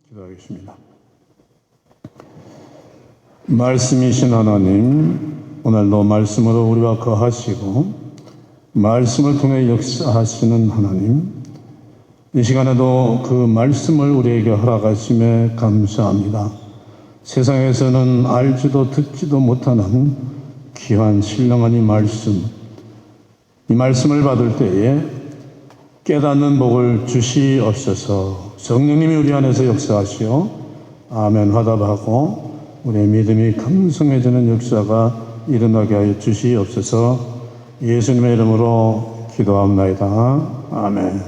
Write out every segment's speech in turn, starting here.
기도하겠습니다. 말씀이신 하나님, 오늘도 말씀으로 우리와 거하시고 말씀을 통해 역사하시는 하나님, 이 시간에도 그 말씀을 우리에게 허락하심에 감사합니다. 세상에서는 알지도 듣지도 못하는 귀한 신령한 이 말씀을 받을 때에 깨닫는 복을 주시옵소서. 성령님이 우리 안에서 역사하시오 아멘 화답하고 우리의 믿음이 강성해지는 역사가 일어나게 하여 주시옵소서. 예수님의 이름으로 기도합니다. 아멘.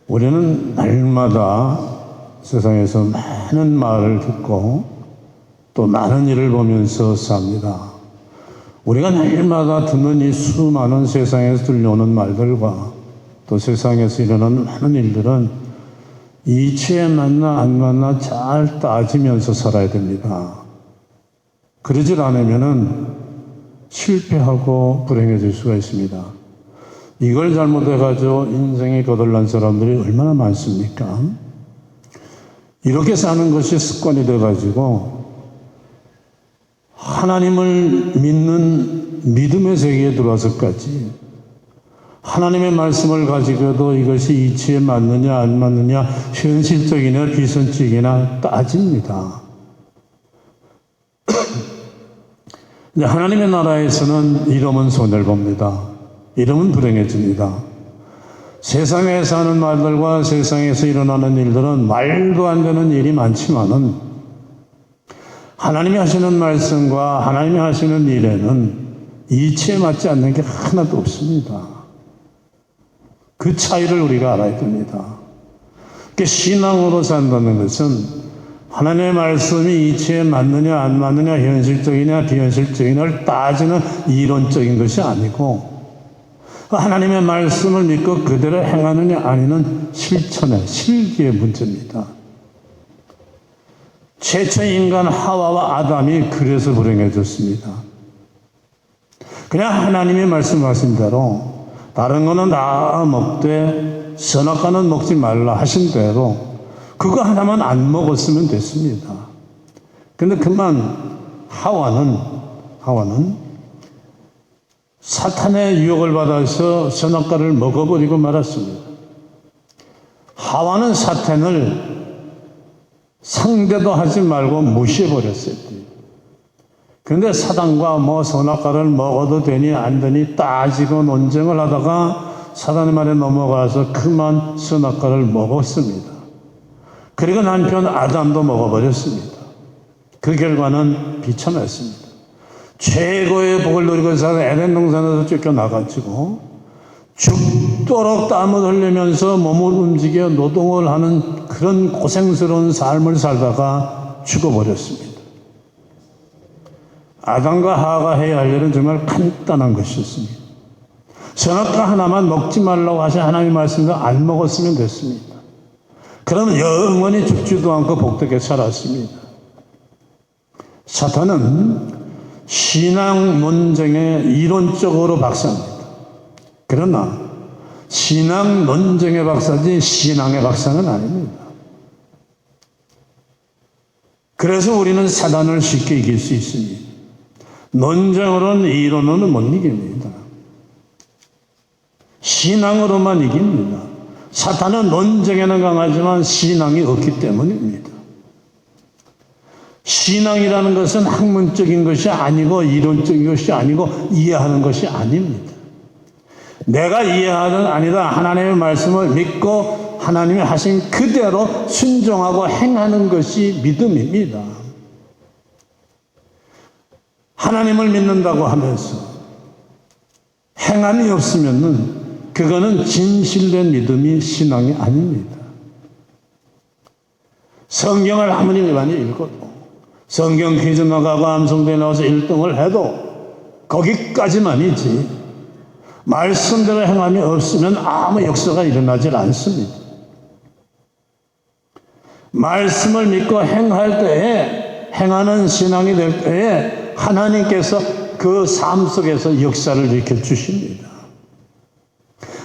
우리는 날마다 세상에서 많은 말을 듣고 또 많은 일을 보면서 삽니다. 우리가 날마다 듣는 이 수많은 세상에서 들려오는 말들과 또 세상에서 일어나는 많은 일들은 이치에 맞나 안 맞나 잘 따지면서 살아야 됩니다. 그러질 않으면은 실패하고 불행해질 수가 있습니다. 이걸 잘못해가지고 인생이 거덜난 사람들이 얼마나 많습니까? 이렇게 사는 것이 습관이 돼가지고 하나님을 믿는 믿음의 세계에 들어와서까지 하나님의 말씀을 가지고도 이것이 이치에 맞느냐 안 맞느냐 현실적이냐 비선적이냐 따집니다. 하나님의 나라에서는 이러면 손해를 봅니다. 이러면 불행해집니다. 세상에서 하는 말들과 세상에서 일어나는 일들은 말도 안 되는 일이 많지만은 하나님이 하시는 말씀과 하나님이 하시는 일에는 이치에 맞지 않는 게 하나도 없습니다. 그 차이를 우리가 알아야 됩니다. 신앙으로 산다는 것은 하나님의 말씀이 이치에 맞느냐 안 맞느냐 현실적이냐 비현실적이냐를 따지는 이론적인 것이 아니고 하나님의 말씀을 믿고 그대로 행하느냐 아니는 실천의 실기의 문제입니다. 최초 인간 하와와 아담이 그래서 불행해졌습니다. 그냥 하나님이 말씀하신 대로 다른 거는 다 먹되 선악과는 먹지 말라 하신 대로 그거 하나만 안 먹었으면 됐습니다. 근데 그만 하와는 사탄의 유혹을 받아서 선악과를 먹어버리고 말았습니다. 하와는 사탄을 상대도 하지 말고 무시해버렸어요. 그런데 사단과 선악과를 먹어도 되니 안 되니 따지고 논쟁을 하다가 사단의 말에 넘어가서 그만 선악과를 먹었습니다. 그리고 남편 아담도 먹어버렸습니다. 그 결과는 비참했습니다. 최고의 복을 누리고 사는 에덴 동산에서 쫓겨나가지고 죽도록 땀을 흘리면서 몸을 움직여 노동을 하는 그런 고생스러운 삶을 살다가 죽어버렸습니다. 아담과 하와가 해야 할 일은 정말 간단한 것이었습니다. 선악과 하나만 먹지 말라고 하신 하나님의 말씀을 안 먹었으면 됐습니다. 그러면 영원히 죽지도 않고 복되게 살았습니다. 사탄은 신앙 논쟁의 이론적으로 박사입니다. 그러나 신앙 논쟁의 박사지 신앙의 박사는 아닙니다. 그래서 우리는 사단을 쉽게 이길 수 있습니다. 논쟁으로는 이론으로는 못 이깁니다. 신앙으로만 이깁니다. 사탄은 논쟁에는 강하지만 신앙이 없기 때문입니다. 신앙이라는 것은 학문적인 것이 아니고 이론적인 것이 아니고 이해하는 것이 아닙니다. 내가 이해하는 아니다. 하나님의 말씀을 믿고 하나님이 하신 그대로 순종하고 행하는 것이 믿음입니다. 하나님을 믿는다고 하면서 행함이 없으면은 그거는 진실된 믿음이 신앙이 아닙니다. 성경을 아무리 많이 읽어도 성경 퀴즈 나가고 암송대에 나와서 1등을 해도 거기까지만이지 말씀대로 행함이 없으면 아무 역사가 일어나질 않습니다. 말씀을 믿고 행할 때에 행하는 신앙이 될 때에 하나님께서 그 삶 속에서 역사를 일으켜 주십니다.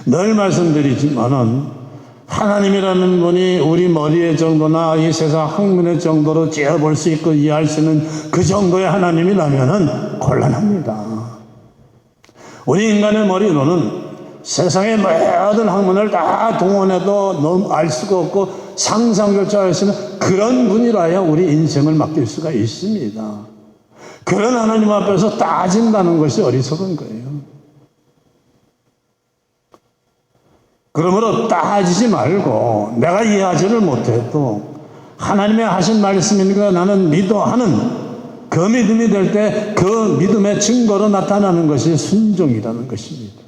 늘 말씀드리지만은 하나님이라는 분이 우리 머리의 정도나 이 세상 학문의 정도로 재어볼 수 있고 이해할 수 있는 그 정도의 하나님이라면 곤란합니다. 우리 인간의 머리로는 세상의 모든 학문을 다 동원해도 너무 알 수가 없고 상상조차 할 수 있는 그런 분이라야 우리 인생을 맡길 수가 있습니다. 그런 하나님 앞에서 따진다는 것이 어리석은 거예요. 그러므로 따지지 말고 내가 이해하지를 못해도 하나님의 하신 말씀이니까 나는 믿어 하는 그 믿음이 될 때 그 믿음의 증거로 나타나는 것이 순종이라는 것입니다.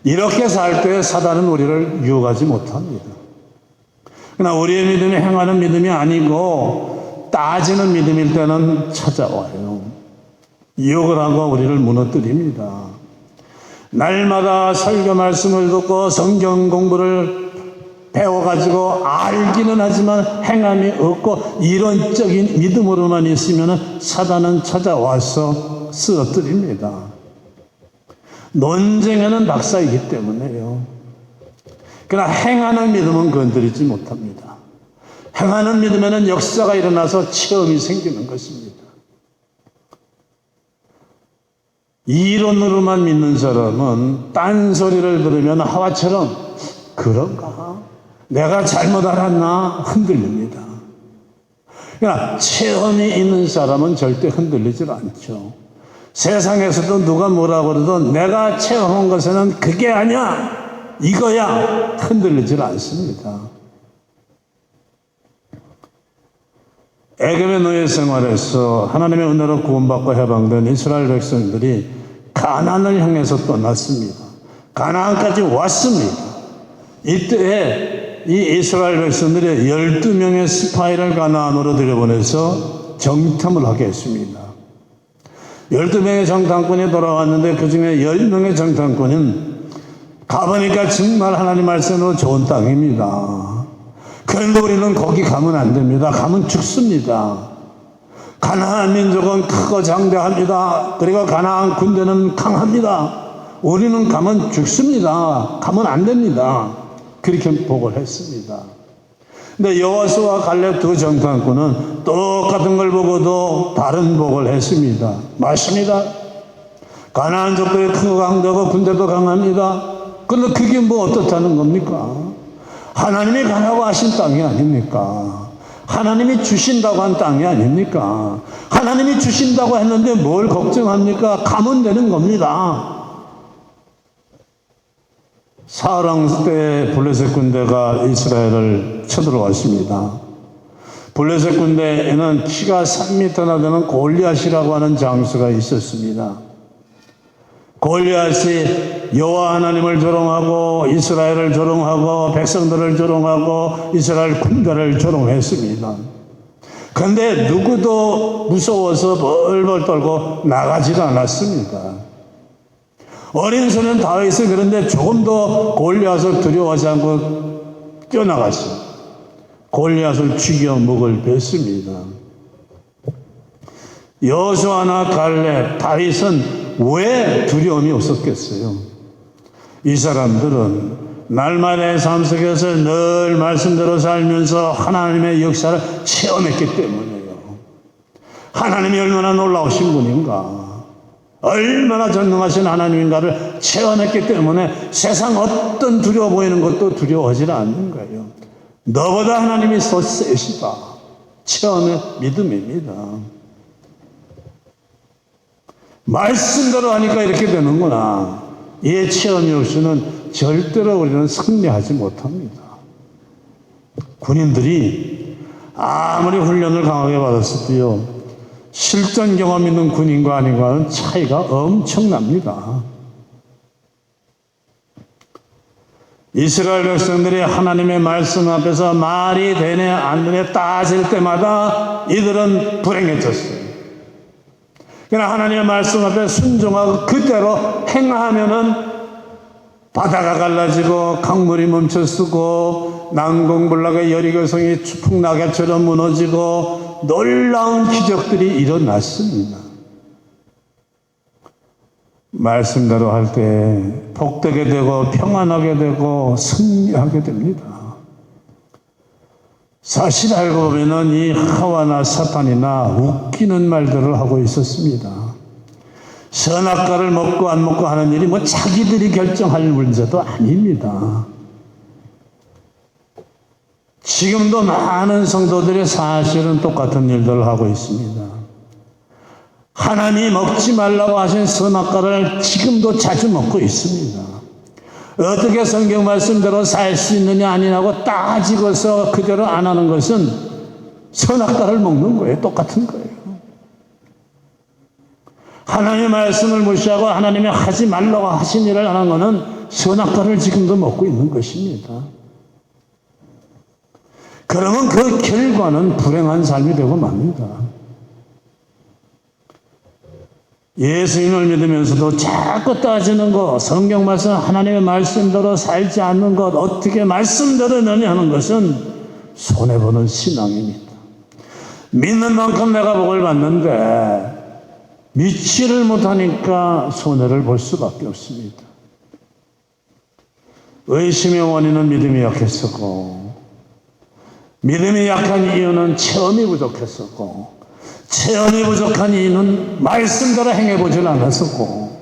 이렇게 살 때 사단은 우리를 유혹하지 못합니다. 그러나 우리의 믿음이 행하는 믿음이 아니고 따지는 믿음일 때는 찾아와요. 유혹을 하고 우리를 무너뜨립니다. 날마다 설교 말씀을 듣고 성경 공부를 배워가지고 알기는 하지만 행함이 없고 이론적인 믿음으로만 있으면 사단은 찾아와서 쓰러뜨립니다. 논쟁에는 박사이기 때문에요. 그러나 행하는 믿음은 건드리지 못합니다. 행하는 믿음에는 역사가 일어나서 체험이 생기는 것입니다. 이론으로만 믿는 사람은 딴소리를 들으면 하와처럼 그런가? 내가 잘못 알았나? 흔들립니다. 그러나 체험이 있는 사람은 절대 흔들리질 않죠. 세상에서도 누가 뭐라고 그래도 내가 체험한 것에는 그게 아니야, 이거야, 흔들리질 않습니다. 애굽의 노예 생활에서 하나님의 은혜로 구원받고 해방된 이스라엘 백성들이 가나안을 향해서 떠났습니다. 가나안까지 왔습니다. 이때에 이 이스라엘 백성들이 12명의 스파이를 가나안으로 들여보내서 정탐을 하게 했습니다. 12명의 정탐꾼이 돌아왔는데 그 중에 10명의 정탐꾼은 가보니까 정말 하나님 말씀으로 좋은 땅입니다. 그런데 우리는 거기 가면 안 됩니다. 가면 죽습니다. 가나안 민족은 크고 장대합니다. 그리고 가나안 군대는 강합니다. 우리는 가면 죽습니다. 가면 안 됩니다. 그렇게 보고를 했습니다. 근데 여호수아와 갈렙 두 정탐꾼은 똑같은 걸 보고도 다른 보고를 했습니다. 맞습니다. 가나안족들이 크고 강대하고 군대도 강합니다. 그런데 그게 뭐 어떻다는 겁니까? 하나님이 가라고 하신 땅이 아닙니까? 하나님이 주신다고 한 땅이 아닙니까? 하나님이 주신다고 했는데 뭘 걱정합니까? 가면 되는 겁니다. 사울왕 때 블레셋 군대가 이스라엘을 쳐들어왔습니다. 블레셋 군대에는 키가 3m나 되는 골리앗이라고 하는 장수가 있었습니다. 골리앗이 여호와 하나님을 조롱하고 이스라엘을 조롱하고 백성들을 조롱하고 이스라엘 군대를 조롱했습니다. 그런데 누구도 무서워서 벌벌 떨고 나가지도 않았습니다. 어린 소년 다윗은 그런데 조금 더 골리앗을 두려워하지 않고 뛰어나갔어요. 골리앗을 죽여 먹을 뺐습니다. 여호수아나 갈렙, 다윗은 왜 두려움이 없었겠어요? 이 사람들은 날마다의 삶 속에서 늘 말씀대로 살면서 하나님의 역사를 체험했기 때문이에요. 하나님이 얼마나 놀라우신 분인가, 얼마나 전능하신 하나님인가를 체험했기 때문에 세상 어떤 두려워 보이는 것도 두려워하지 않는 거예요. 너보다 하나님이 더 세시다. 체험의 믿음입니다. 말씀대로 하니까 이렇게 되는구나. 이 체험이 없이는 절대로 우리는 승리하지 못합니다. 군인들이 아무리 훈련을 강하게 받았어도요, 실전 경험 있는 군인과 아닌가는 차이가 엄청납니다. 이스라엘 백성들이 하나님의 말씀 앞에서 말이 되네 안 되네 따질 때마다 이들은 불행해졌어요. 그러나 하나님의 말씀 앞에 순종하고 그대로 행하면은 바다가 갈라지고 강물이 멈춰서고 난공불락의 여리고성이 추풍낙엽처럼 무너지고 놀라운 기적들이 일어났습니다. 말씀대로 할 때 복되게 되고 평안하게 되고 승리하게 됩니다. 사실 알고 보면 이 하와나 사탄이나 웃기는 말들을 하고 있었습니다. 선악과를 먹고 안 먹고 하는 일이 뭐 자기들이 결정할 문제도 아닙니다. 지금도 많은 성도들이 사실은 똑같은 일들을 하고 있습니다. 하나님이 먹지 말라고 하신 선악과를 지금도 자주 먹고 있습니다. 어떻게 성경 말씀대로 살 수 있느냐 아니냐고 따지고서 그대로 안 하는 것은 선악과를 먹는 거예요. 똑같은 거예요. 하나님의 말씀을 무시하고 하나님이 하지 말라고 하신 일을 하는 것은 선악과를 지금도 먹고 있는 것입니다. 그러면 그 결과는 불행한 삶이 되고 맙니다. 예수님을 믿으면서도 자꾸 따지는 것, 성경 말씀, 하나님의 말씀대로 살지 않는 것, 어떻게 말씀대로 하는 것은 손해보는 신앙입니다. 믿는 만큼 내가 복을 받는데 믿지를 못하니까 손해를 볼 수밖에 없습니다. 의심의 원인은 믿음이 약했었고, 믿음이 약한 이유는 체험이 부족했었고, 체험이 부족한 이유는 말씀대로 행해보지 않았었고,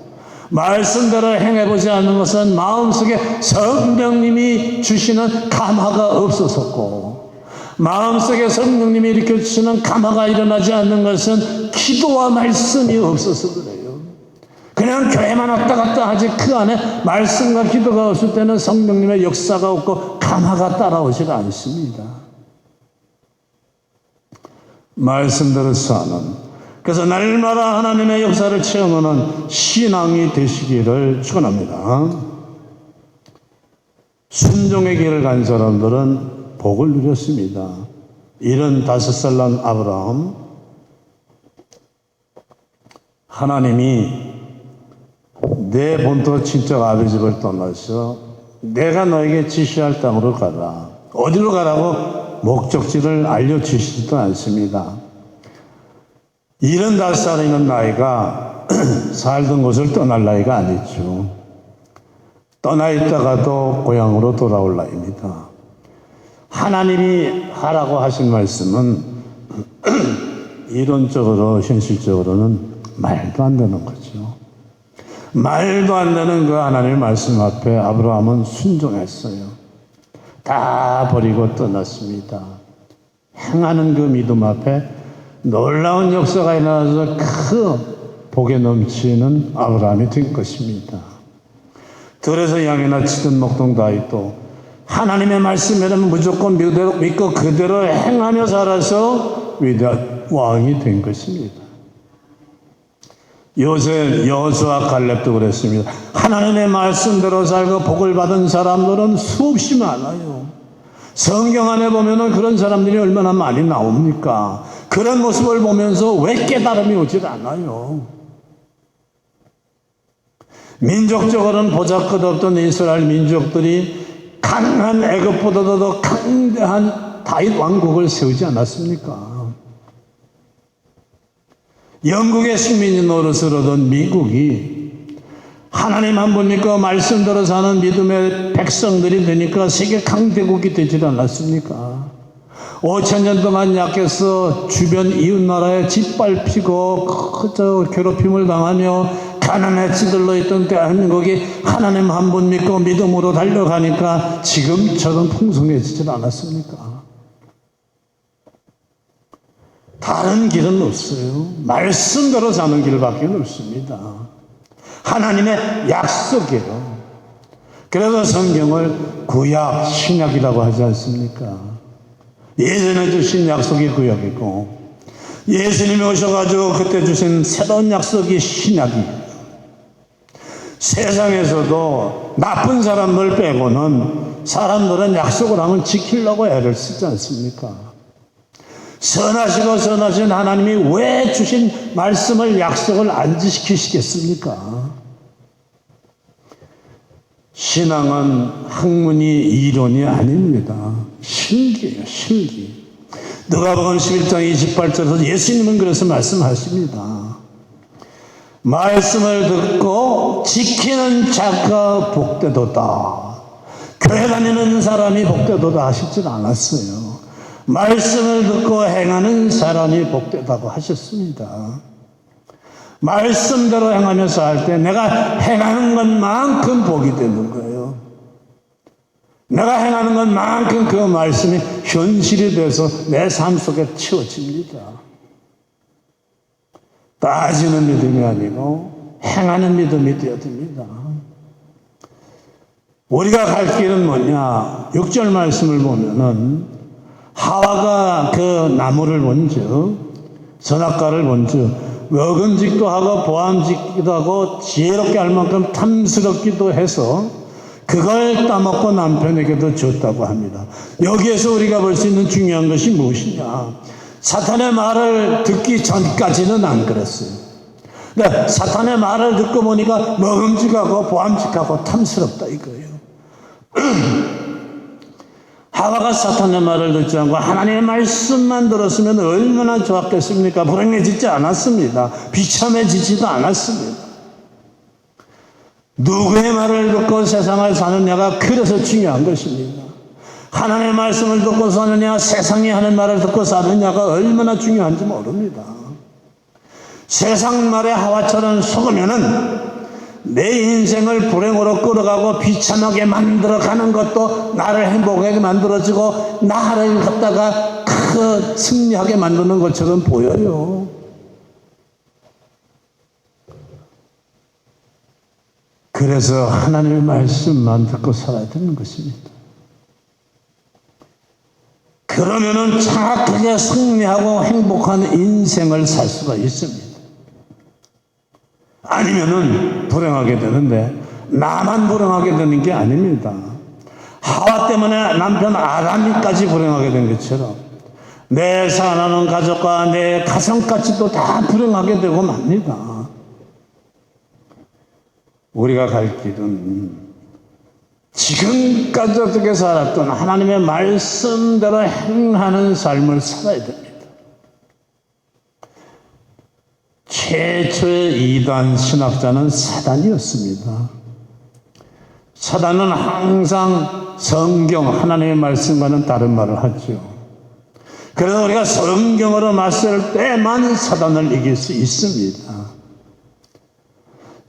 말씀대로 행해보지 않는 것은 마음속에 성령님이 주시는 감화가 없었었고, 마음속에 성령님이 일으켜주시는 감화가 일어나지 않는 것은 기도와 말씀이 없어서 그래요. 그냥 교회만 왔다 갔다 하지 그 안에 말씀과 기도가 없을 때는 성령님의 역사가 없고 감화가 따라오지 않습니다. 말씀대로 사는, 그래서 날마다 하나님의 역사를 체험하는 신앙이 되시기를 축원합니다. 순종의 길을 간 사람들은 복을 누렸습니다. 75살 난 아브라함, 하나님이 내 본토 친척 아비 집을 떠나서 내가 너에게 지시할 땅으로 가라. 어디로 가라고 목적지를 알려주시지도 않습니다. 75살이는 나이가 살던 곳을 떠날 나이가 아니죠. 떠나 있다가도 고향으로 돌아올 나이입니다. 하나님이 하라고 하신 말씀은 이론적으로 현실적으로는 말도 안 되는 거죠. 말도 안 되는 그 하나님의 말씀 앞에 아브라함은 순종했어요. 다 버리고 떠났습니다. 행하는 그 믿음 앞에 놀라운 역사가 일어나서 그 복에 넘치는 아브라함이 된 것입니다. 들에서 양이나 치든 먹던 다윗도 하나님의 말씀이라면 무조건 믿고 그대로 행하며 살아서 위대한 왕이 된 것입니다. 요새 여호수아 갈렙도 그랬습니다. 하나님의 말씀대로 살고 복을 받은 사람들은 수없이 많아요. 성경 안에 보면은 그런 사람들이 얼마나 많이 나옵니까? 그런 모습을 보면서 왜 깨달음이 오질 않아요? 민족적으로는 보잘것없던 이스라엘 민족들이 강한 애굽보다도 더 강대한 다윗 왕국을 세우지 않았습니까? 영국의 식민지 노릇을 얻은 미국이 하나님 한 분 믿고 말씀대로 사는 믿음의 백성들이 되니까 세계 강대국이 되지 않았습니까? 5,000년 동안 약해서 주변 이웃나라에 짓밟히고 그저 괴롭힘을 당하며 가난에 찌들러 있던 대한민국이 하나님 한 분 믿고 믿음으로 달려가니까 지금처럼 풍성해지지 않았습니까? 다른 길은 없어요. 말씀대로 사는 길밖에 없습니다. 하나님의 약속이에요. 그래서 성경을 구약, 신약이라고 하지 않습니까? 예전에 주신 약속이 구약이고 예수님이 오셔가지고 그때 주신 새로운 약속이 신약이에요. 세상에서도 나쁜 사람들 빼고는 사람들은 약속을 하면 지키려고 애를 쓰지 않습니까? 선하시고 선하신 하나님이 왜 주신 말씀을 약속을 안 지키시겠습니까? 신앙은 학문이 이론이 아닙니다. 실기예요, 실기. 누가복음 11장 28절에서 예수님은 그래서 말씀하십니다. 말씀을 듣고 지키는 자가 복되도다. 교회 다니는 사람이 복되도다 하시질 않았어요. 말씀을 듣고 행하는 사람이 복되다고 하셨습니다. 말씀대로 행하면서 할 때 내가 행하는 것만큼 복이 되는 거예요. 내가 행하는 것만큼 그 말씀이 현실이 돼서 내 삶 속에 치워집니다. 따지는 믿음이 아니고 행하는 믿음이 되어야 됩니다. 우리가 갈 길은 뭐냐? 6절 말씀을 보면은 하와가 그 나무를 본즉 선악과를 본즉 먹음직도 하고 보암직기도 하고 지혜롭게 할 만큼 탐스럽기도 해서 그걸 따먹고 남편에게도 줬다고 합니다. 여기에서 우리가 볼 수 있는 중요한 것이 무엇이냐? 사탄의 말을 듣기 전까지는 안 그랬어요. 근데 사탄의 말을 듣고 보니까 먹음직하고 보암직하고 탐스럽다 이거예요. 하와가 사탄의 말을 듣지 않고 하나님의 말씀만 들었으면 얼마나 좋았겠습니까? 불행해지지 않았습니다. 비참해지지도 않았습니다. 누구의 말을 듣고 세상을 사느냐가 그래서 중요한 것입니다. 하나님의 말씀을 듣고 사느냐, 세상이 하는 말을 듣고 사느냐가 얼마나 중요한지 모릅니다. 세상 말에 하와처럼 속으면은 내 인생을 불행으로 끌어가고 비참하게 만들어가는 것도 나를 행복하게 만들어지고 나를 갖다가 그 승리하게 만드는 것처럼 보여요. 그래서 하나님의 말씀만 듣고 살아야 되는 것입니다. 그러면은 정확하게 승리하고 행복한 인생을 살 수가 있습니다. 아니면은 불행하게 되는데 나만 불행하게 되는 게 아닙니다. 하와 때문에 남편 아담이까지 불행하게 된 것처럼 내 사랑하는 가족과 내 가정까지도 다 불행하게 되고 맙니다. 우리가 갈 길은 지금까지 어떻게 살았던 하나님의 말씀대로 행하는 삶을 살아야 됩니다. 최초의 이단 신학자는 사단이었습니다. 사단은 항상 성경, 하나님의 말씀과는 다른 말을 하죠. 그래서 우리가 성경으로 맞설 때만 사단을 이길 수 있습니다.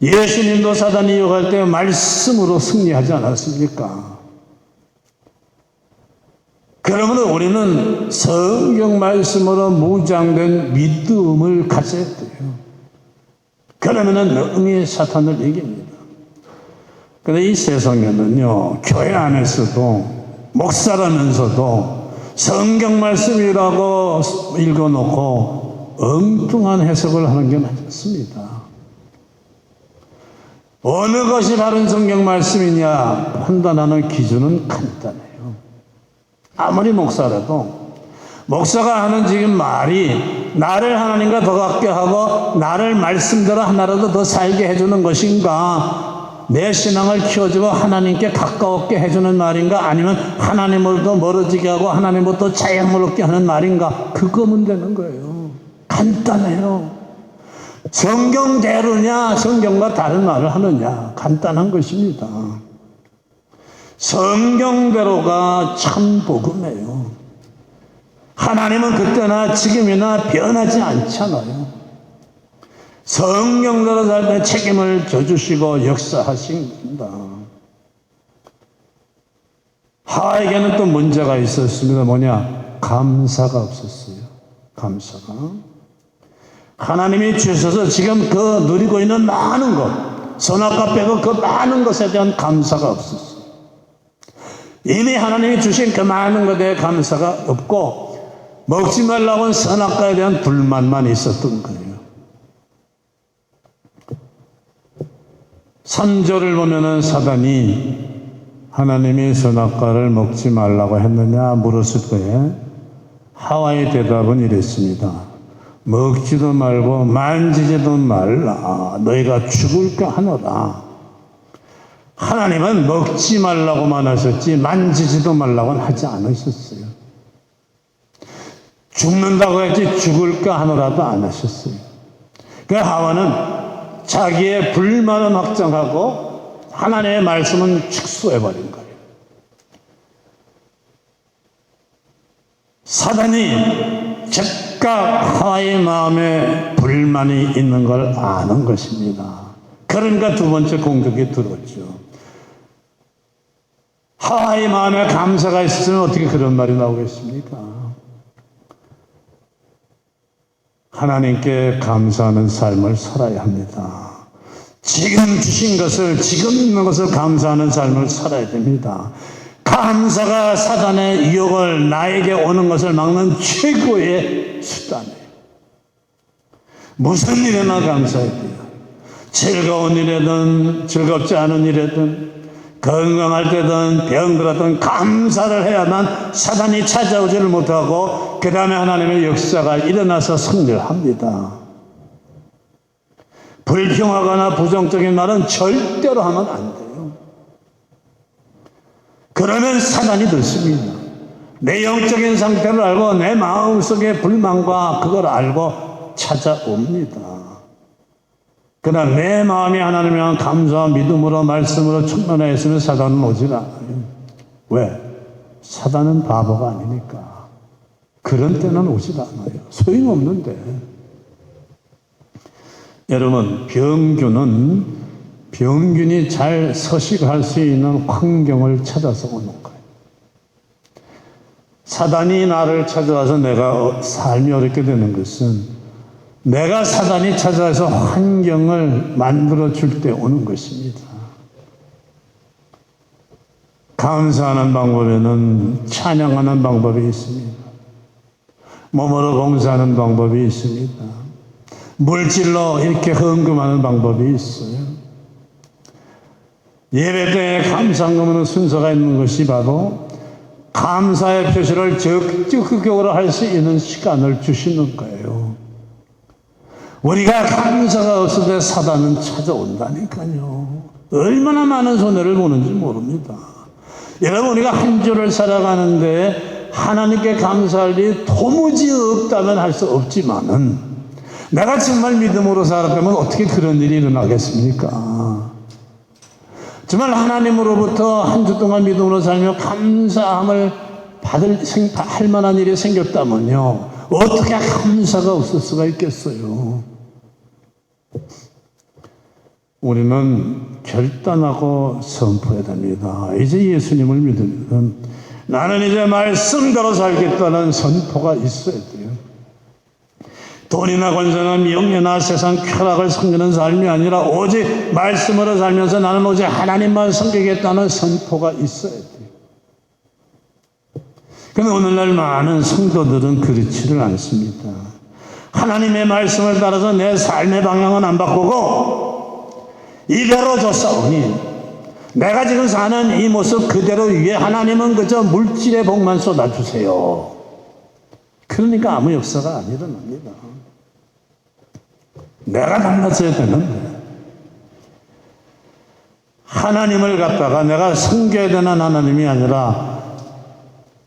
예수님도 사단이 유혹할 때 말씀으로 승리하지 않았습니까? 그러면 우리는 성경 말씀으로 무장된 믿음을 가져야 돼요. 그러면 능히 사탄을 이깁니다. 그런데 이 세상에는요, 교회 안에서도 목사라면서도 성경 말씀이라고 읽어놓고 엉뚱한 해석을 하는 게 맞습니다. 어느 것이 바른 성경 말씀이냐 판단하는 기준은 간단해요. 아무리 목사라도 목사가 하는 지금 말이 나를 하나님과 더 가깝게 하고 나를 말씀대로 하나라도 더 살게 해주는 것인가, 내 신앙을 키워주고 하나님께 가까웠게 해주는 말인가, 아니면 하나님으로부터 멀어지게 하고 하나님으로부터 자양을 얻게 하는 말인가, 그거 문제는 거예요. 간단해요. 성경대로냐 성경과 다른 말을 하느냐, 간단한 것입니다. 성경대로가 참 복음이에요. 하나님은 그때나 지금이나 변하지 않잖아요. 성경대로 살 때 책임을 져주시고 역사하십니다. 하와에게는 또 문제가 있었습니다. 뭐냐? 감사가 없었어요. 감사가. 하나님이 주셔서 지금 그 누리고 있는 많은 것, 선악과 빼고 그 많은 것에 대한 감사가 없었어요. 이미 하나님이 주신 그 많은 것에 대해 감사가 없고 먹지 말라고 한 선악과에 대한 불만만 있었던 거예요. 3절을 보면은 사단이 하나님이 선악과를 먹지 말라고 했느냐 물었을 때에 하와의 대답은 이랬습니다. 먹지도 말고 만지지도 말라. 너희가 죽을까 하노라. 하나님은 먹지 말라고만 하셨지 만지지도 말라고는 하지 않으셨어요. 죽는다고 했지 죽을까 하노라도 안 하셨어요. 그 하와는 자기의 불만은 확정하고 하나님의 말씀은 축소해버린 거예요. 사단이 즉각 하와의 마음에 불만이 있는 걸 아는 것입니다. 그러니까 두 번째 공격이 들어오죠. 하와의 마음에 감사가 있으면 어떻게 그런 말이 나오겠습니까? 하나님께 감사하는 삶을 살아야 합니다. 지금 주신 것을, 지금 있는 것을 감사하는 삶을 살아야 됩니다. 감사가 사단의 유혹을 나에게 오는 것을 막는 최고의 수단이에요. 무슨 일에나 감사해야 돼요. 즐거운 일이든 즐겁지 않은 일이든 건강할 때든 병들었든 감사를 해야만 사단이 찾아오지를 못하고 그 다음에 하나님의 역사가 일어나서 승리를 합니다. 불평하거나 부정적인 말은 절대로 하면 안 돼요. 그러면 사단이 들습니다. 내 영적인 상태를 알고 내 마음속의 불만과 그걸 알고 찾아옵니다. 그러나 내 마음이 하나님을 향한 감사와 믿음으로 말씀으로 충만하여 있으면 사단은 오질 않아요. 왜? 사단은 바보가 아니니까. 그런 때는 오질 않아요. 소용없는데. 여러분, 병균이 잘 서식할 수 있는 환경을 찾아서 오는 거예요. 사단이 나를 찾아와서 내가 삶이 어렵게 되는 것은 내가 사단이 찾아와서 환경을 만들어 줄 때 오는 것입니다. 감사하는 방법에는 찬양하는 방법이 있습니다. 몸으로 봉사하는 방법이 있습니다. 물질로 이렇게 헌금하는 방법이 있어요. 예배 때 감상금하는 순서가 있는 것이 바로 감사의 표시를 적극적으로 할 수 있는 시간을 주시는 거예요. 우리가 감사가 없을 때 사단은 찾아온다니까요. 얼마나 많은 손해를 보는지 모릅니다. 여러분, 우리가 한 주를 살아가는데 하나님께 감사할 일이 도무지 없다면 할 수 없지만은 내가 정말 믿음으로 살았다면 어떻게 그런 일이 일어나겠습니까? 정말 하나님으로부터 한 주 동안 믿음으로 살며 감사함을 할 만한 일이 생겼다면요, 어떻게 감사가 없을 수가 있겠어요? 우리는 결단하고 선포해야 됩니다. 이제 예수님을 믿으면 나는 이제 말씀대로 살겠다는 선포가 있어야 돼요. 돈이나 권세나 명예나 세상 쾌락을 섬기는 삶이 아니라 오직 말씀으로 살면서 나는 오직 하나님만 섬기겠다는 선포가 있어야 돼요. 그런데 오늘날 많은 성도들은 그렇지를 않습니다. 하나님의 말씀을 따라서 내 삶의 방향은 안 바꾸고 이대로 줬사오니 내가 지금 사는 이 모습 그대로 위에 하나님은 그저 물질의 복만 쏟아주세요. 그러니까 아무 역사가 안 일어납니다. 내가 달라져야 되는데 하나님을 갖다가 내가 섬겨야 되는 하나님이 아니라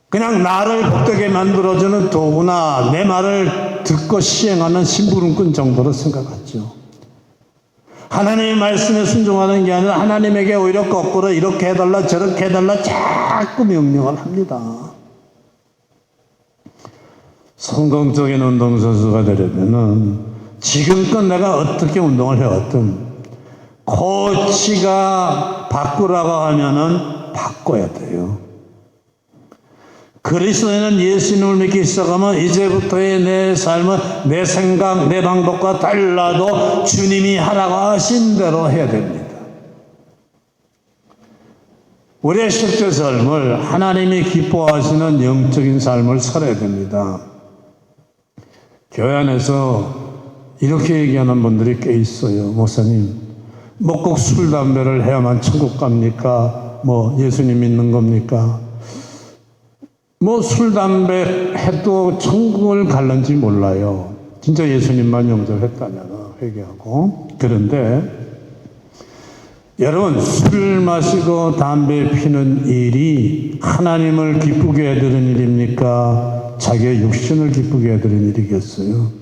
그냥 나를 복되게 만들어주는 도구나 내 말을 듣고 시행하는 심부름꾼 정도로 생각하죠. 하나님의 말씀에 순종하는 게 아니라 하나님에게 오히려 거꾸로 이렇게 해달라 저렇게 해달라 자꾸 명령을 합니다. 성공적인 운동선수가 되려면은 지금껏 내가 어떻게 운동을 해왔든 코치가 바꾸라고 하면은 바꿔야 돼요. 그리스도인은 예수님을 믿기 시작하면 이제부터의 내 삶은 내 생각, 내 방법과 달라도 주님이 하라고 하신 대로 해야 됩니다. 우리의 실제 삶을 하나님이 기뻐하시는 영적인 삶을 살아야 됩니다. 교회 안에서 이렇게 얘기하는 분들이 꽤 있어요. 목사님, 뭐 꼭 술, 담배를 해야만 천국 갑니까? 뭐 예수님 믿는 겁니까? 뭐 술, 담배 해도 천국을 갈는지 몰라요. 진짜 예수님만 영접했다면 회개하고. 그런데 여러분, 술 마시고 담배 피는 일이 하나님을 기쁘게 해드리는 일입니까? 자기의 육신을 기쁘게 해드리는 일이겠어요?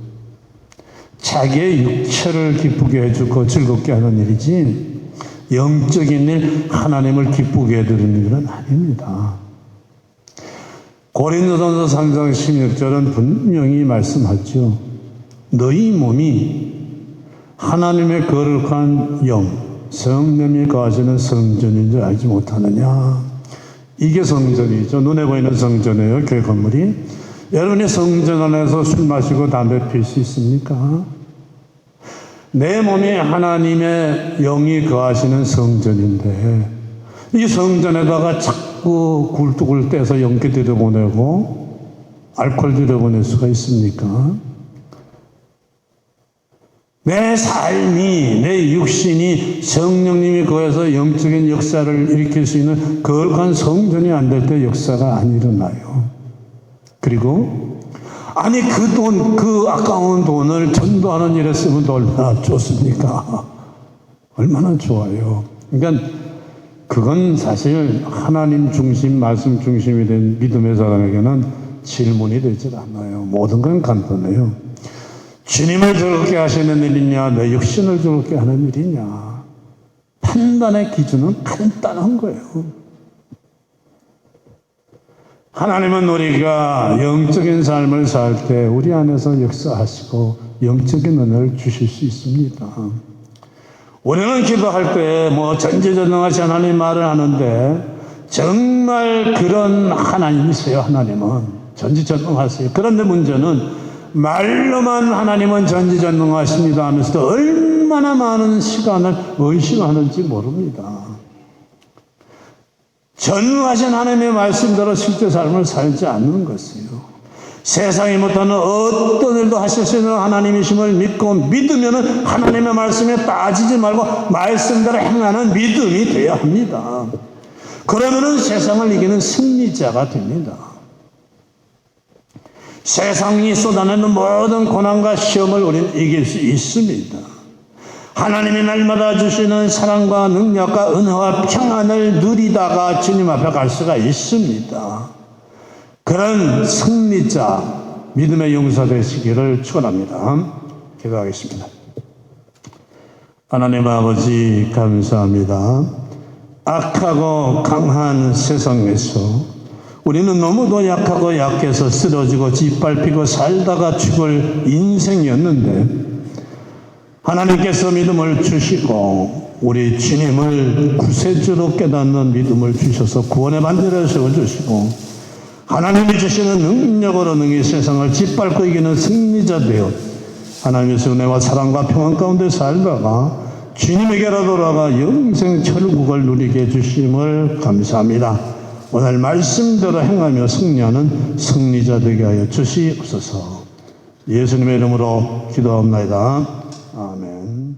자기의 육체를 기쁘게 해주고 즐겁게 하는 일이지 영적인 일, 하나님을 기쁘게 해드리는 일은 아닙니다. 고린도전서 3장 16절은 분명히 말씀하죠. 너희 몸이 하나님의 거룩한 영, 성령이 거하시는 성전인 줄 알지 못하느냐. 이게 성전이죠. 눈에 보이는 성전이에요. 교회 건물이. 여러분이 성전 안에서 술 마시고 담배 필 수 있습니까? 내 몸이 하나님의 영이 거하시는 성전인데 이 성전에다가 자꾸 굴뚝을 떼서 연기 들여보내고 알코올 들여보낼 수가 있습니까? 내 삶이, 내 육신이 성령님이 거해서 영적인 역사를 일으킬 수 있는 거룩한 성전이 안 될 때 역사가 안 일어나요. 그리고 아니 그 돈, 그 아까운 돈을 전도하는 일에 쓰면 더 얼마나 좋습니까? 얼마나 좋아요. 그러니까 그건 사실 하나님 중심, 말씀 중심이 된 믿음의 사람에게는 질문이 되질 않아요. 모든 건 간단해요. 주님을 즐겁게 하시는 일이냐, 내 육신을 즐겁게 하는 일이냐. 판단의 기준은 간단한 거예요. 하나님은 우리가 영적인 삶을 살 때 우리 안에서 역사하시고 영적인 은혜를 주실 수 있습니다. 우리는 기도할 때 뭐 전지전능하신 하나님 말을 하는데 정말 그런 하나님이세요. 하나님은 전지전능하세요. 그런데 문제는 말로만 하나님은 전지전능하십니다 하면서도 얼마나 많은 시간을 의심하는지 모릅니다. 전능하신 하나님의 말씀대로 실제 삶을 살지 않는 것이요. 세상이 못하는 어떤 일도 하실 수 있는 하나님이심을 믿고 믿으면 하나님의 말씀에 빠지지 말고 말씀대로 행하는 믿음이 되어야 합니다. 그러면 세상을 이기는 승리자가 됩니다. 세상이 쏟아내는 모든 고난과 시험을 우리는 이길 수 있습니다. 하나님이 날마다 주시는 사랑과 능력과 은혜와 평안을 누리다가 주님 앞에 갈 수가 있습니다. 그런 승리자, 믿음의 용사 되시기를 축원합니다. 기도하겠습니다. 하나님 아버지 감사합니다. 악하고 강한 세상에서 우리는 너무도 약하고 약해서 쓰러지고 짓밟히고 살다가 죽을 인생이었는데 하나님께서 믿음을 주시고 우리 주님을 구세주로 깨닫는 믿음을 주셔서 구원의 반대를 세워주시고 하나님이 주시는 능력으로 능히 세상을 짓밟고 이기는 승리자 되어 하나님의 은혜와 사랑과 평안 가운데 살다가 주님에게로 돌아가 영생 천국을 누리게 해주심을 감사합니다. 오늘 말씀대로 행하며 승리하는 승리자 되게 하여 주시옵소서. 예수님의 이름으로 기도합니다. 아멘.